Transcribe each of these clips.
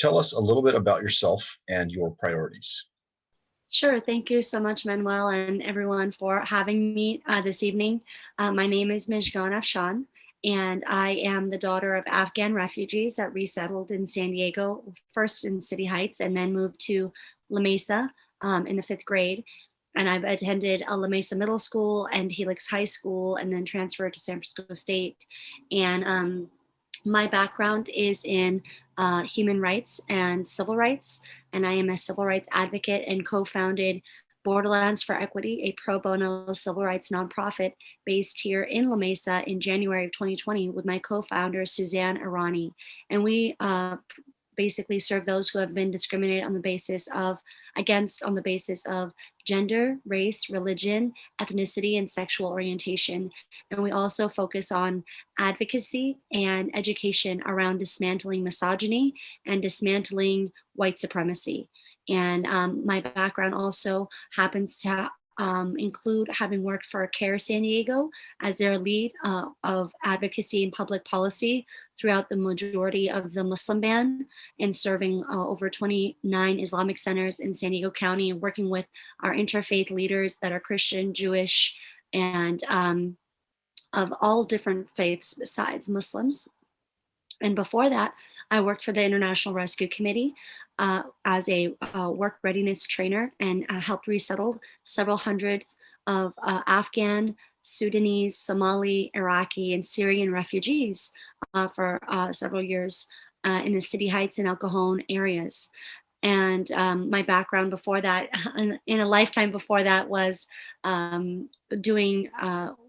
tell us a little bit about yourself and your priorities. Sure. Thank you so much, Manuel, and everyone for having me this evening. My name is Mejgan Afshan, and I am the daughter of Afghan refugees that resettled in San Diego, first in City Heights, and then moved to La Mesa in the 5th grade. And I've attended La Mesa Middle School and Helix High School, and then transferred to San Francisco State. And my background is in human rights and civil rights, and I am a civil rights advocate and co-founded Borderlands for Equity, a pro bono civil rights nonprofit based here in La Mesa in January of 2020 with my co-founder, Suzanne Irani. And we basically serve those who have been discriminated on the basis of gender, race, religion, ethnicity, and sexual orientation. And we also focus on advocacy and education around dismantling misogyny and dismantling white supremacy. And my background also happens to include having worked for CARE San Diego as their lead of advocacy and public policy throughout the majority of the Muslim ban, and serving over 29 Islamic centers in San Diego County, and working with our interfaith leaders that are Christian, Jewish, and of all different faiths besides Muslims. And before that, I worked for the International Rescue Committee as a work readiness trainer, and helped resettle several hundreds of Afghan, Sudanese, Somali, Iraqi, and Syrian refugees for several years in the City Heights and El Cajon areas. And my background before that, in a lifetime before that, was doing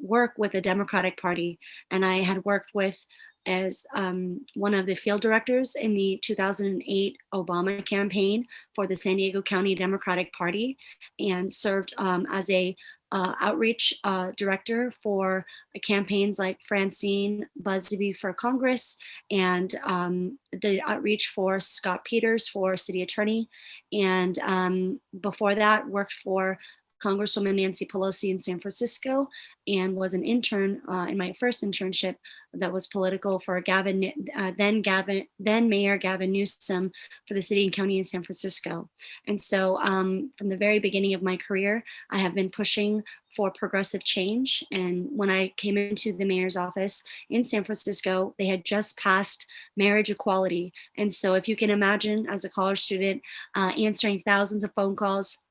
work with the Democratic Party. And I had worked with as one of the field directors in the 2008 Obama campaign for the San Diego County Democratic Party, and served as a outreach director for campaigns like Francine Busby for Congress, and the outreach for Scott Peters for city attorney. And before that, worked for Congresswoman Nancy Pelosi in San Francisco, and was an intern in my first internship that was political for then Mayor Gavin Newsom for the city and county in San Francisco. And so from the very beginning of my career, I have been pushing for progressive change. And when I came into the mayor's office in San Francisco, they had just passed marriage equality. And so if you can imagine, as a college student, answering thousands of phone calls,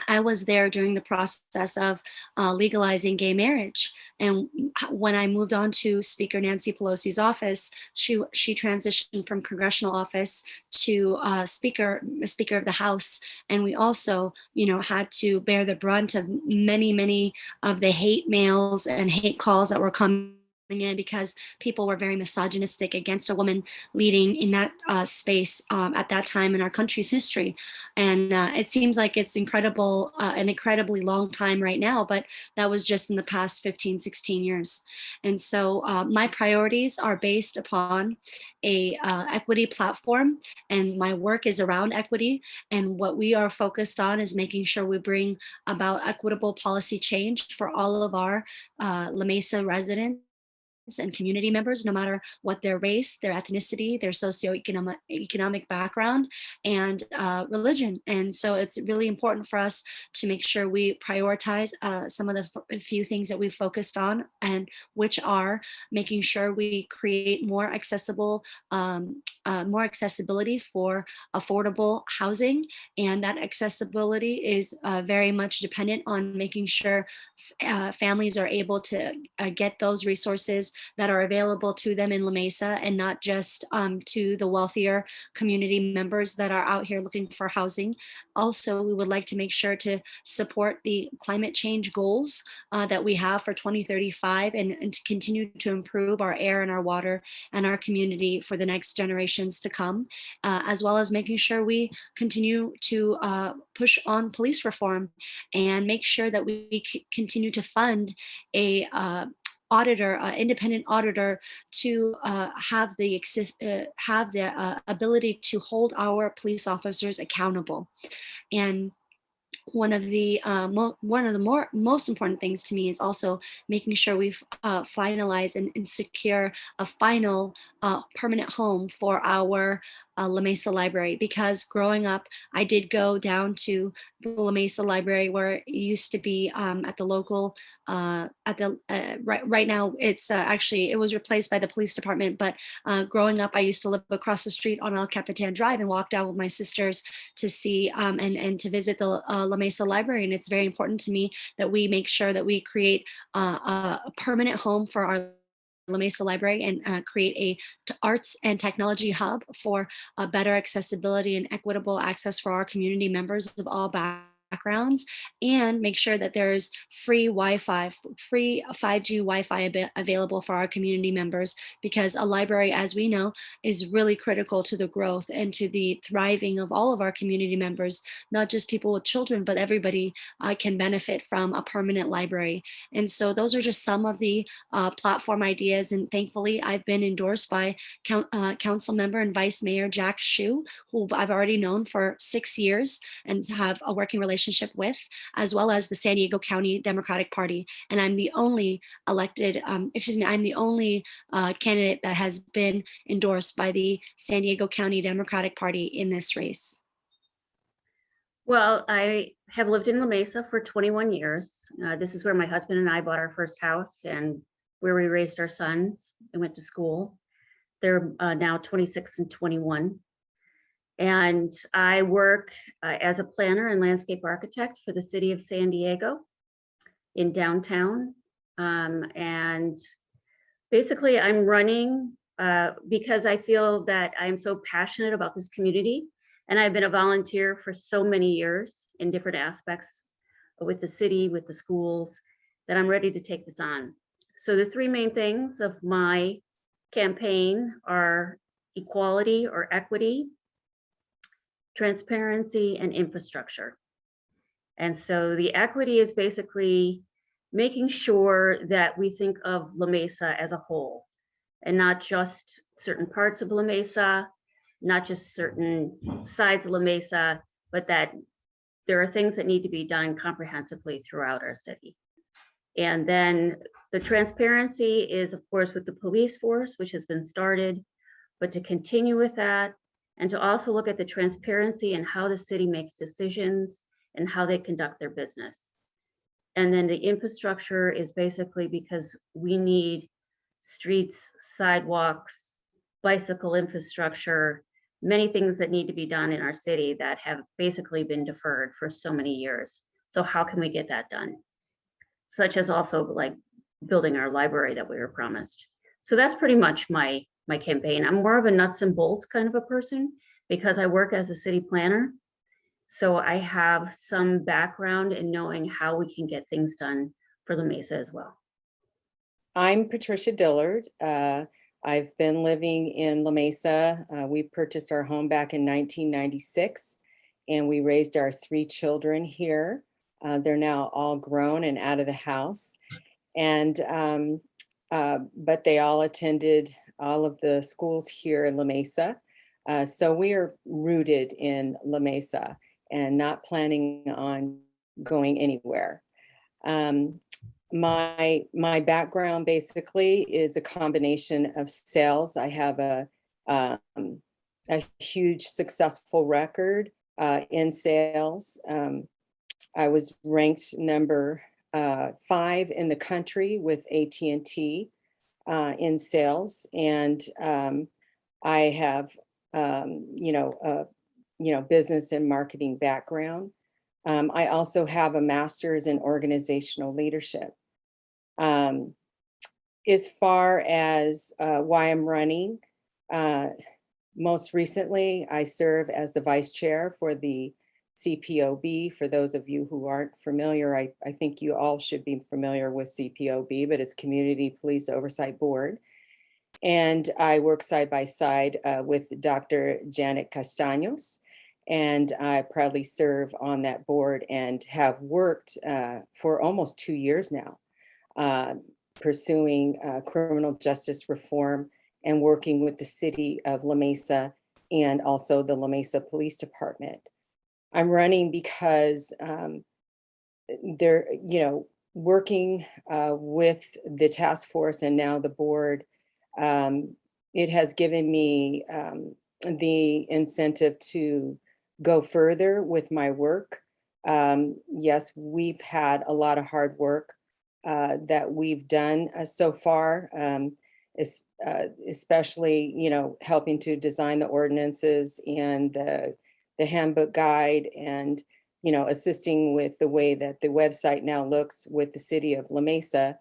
I was there during the process of legalizing gay marriage. And when I moved on to Speaker Nancy Pelosi's office, she transitioned from congressional office to Speaker of the House. And we also, had to bear the brunt of many of the hate mails and hate calls that were coming in, because people were very misogynistic against a woman leading in that space at that time in our country's history. And it seems like it's an incredibly long time right now, but that was just in the past 15, 16 years. And so my priorities are based upon a equity platform, and my work is around equity. And what we are focused on is making sure we bring about equitable policy change for all of our La Mesa residents and community members, no matter what their race, their ethnicity, their socioeconomic background, and religion. And so it's really important for us to make sure we prioritize some of the few things that we've focused on, and which are making sure we create more accessibility for affordable housing. And that accessibility is very much dependent on making sure families are able to get those resources that are available to them in La Mesa, and not just to the wealthier community members that are out here looking for housing. Also, we would like to make sure to support the climate change goals that we have for 2035, and to continue to improve our air and our water and our community for the next generations to come, as well as making sure we continue to push on police reform, and make sure that we continue to fund a independent auditor, to have the ability to hold our police officers accountable. And one of the most important things to me is also making sure we finalize and secure a final permanent home for our La Mesa Library, because growing up, I did go down to the La Mesa Library where it used to be at the local, right now it's actually, it was replaced by the police department. But growing up, I used to live across the street on El Capitan Drive and walk down with my sisters to see and to visit the La Mesa Library. And it's very important to me that we make sure that we create a permanent home for our La Mesa Library and create a arts and technology hub for better accessibility and equitable access for our community members of all backgrounds, and make sure that there's free Wi-Fi, free 5G Wi-Fi available for our community members, because a library, as we know, is really critical to the growth and to the thriving of all of our community members, not just people with children, but everybody can benefit from a permanent library. And so those are just some of the platform ideas. And thankfully, I've been endorsed by Council Member and Vice Mayor Jack Shu, who I've already known for 6 years and have a working relationship with, as well as the San Diego County Democratic Party. And I'm the only elected, I'm the only candidate that has been endorsed by the San Diego County Democratic Party in this race. Well, I have lived in La Mesa for 21 years. This is where my husband and I bought our first house and where we raised our sons and went to school. They're now 26 and 21. And I work as a planner and landscape architect for the city of San Diego in downtown. And basically I'm running because I feel that I'm so passionate about this community. And I've been a volunteer for so many years in different aspects with the city, with the schools, that I'm ready to take this on. So the three main things of my campaign are equality or equity, transparency, and infrastructure. And so the equity is basically making sure that we think of La Mesa as a whole and not just certain parts of La Mesa, not just certain sides of La Mesa, but that there are things that need to be done comprehensively throughout our city. And then the transparency is, of course, with the police force, which has been started, but to continue with that, and to also look at the transparency and how the city makes decisions and how they conduct their business. And then the infrastructure is basically because we need streets, sidewalks, bicycle infrastructure, many things that need to be done in our city that have basically been deferred for so many years. So how can we get that done? Such as also like building our library that we were promised. So that's pretty much my campaign. I'm more of a nuts and bolts kind of a person because I work as a city planner. So I have some background in knowing how we can get things done for La Mesa as well. I'm Patricia Dillard. I've been living in La Mesa. We purchased our home back in 1996, and we raised our 3 children here. They're now all grown and out of the house, and but they all attended all of the schools here in La Mesa. So we are rooted in La Mesa and not planning on going anywhere. My background basically is a combination of sales. I have a huge successful record in sales. I was ranked number 5 in the country with AT&T in sales, and I have business and marketing background. I also have a master's in organizational leadership. As far as why I'm running, most recently, I serve as the vice chair for the CPOB. For those of you who aren't familiar, I think you all should be familiar with CPOB, but it's Community Police Oversight Board. And I work side by side with Dr. Janet Castaños, and I proudly serve on that board and have worked for almost 2 years now, pursuing criminal justice reform and working with the city of La Mesa and also the La Mesa Police Department. I'm running because they're, working with the task force and now the board, it has given me the incentive to go further with my work. Yes, we've had a lot of hard work that we've done so far, especially, you know, helping to design the ordinances and the handbook guide, and, you know, assisting with the way that the website now looks with the city of La Mesa.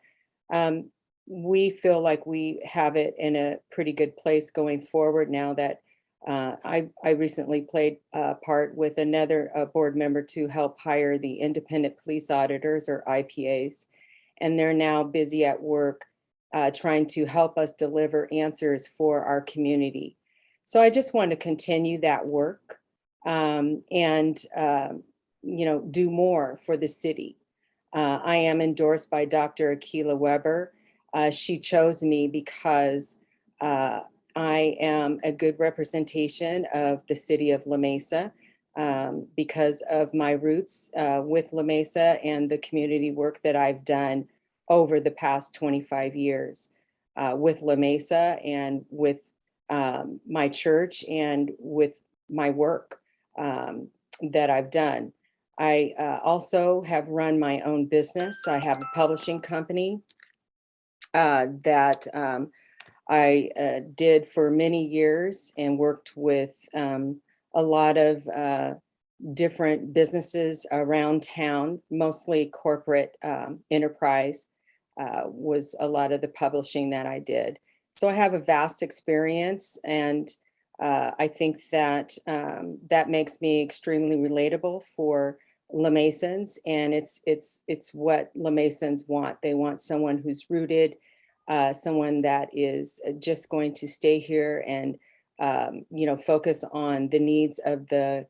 We feel like we have it in a pretty good place going forward now that I recently played a part with another board member to help hire the independent police auditors, or IPAs, and they're now busy at work trying to help us deliver answers for our community. So I just want to continue that work and you know, do more for the city. I am endorsed by Dr. Akilah Weber. She chose me because I am a good representation of the city of La Mesa because of my roots with La Mesa and the community work that I've done over the past 25 years with La Mesa and with my church and with my work that I've done. I also have run my own business. I have a publishing company that I did for many years and worked with a lot of different businesses around town, mostly corporate enterprise was a lot of the publishing that I did. So I have a vast experience, and I think that that makes me extremely relatable for La Mesans, and it's what La Mesans want. They want someone who's rooted, someone that is just going to stay here and you know, focus on the needs of the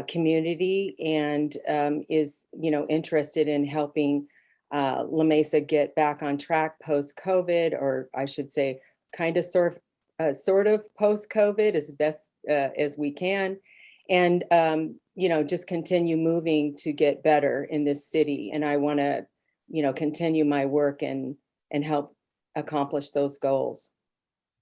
community, and is, you know, interested in helping La Mesa get back on track post-COVID, or I should say, kind of sort of post-COVID as best as we can, and you know, just continue moving to get better in this city. And I want to, you know, continue my work and help accomplish those goals.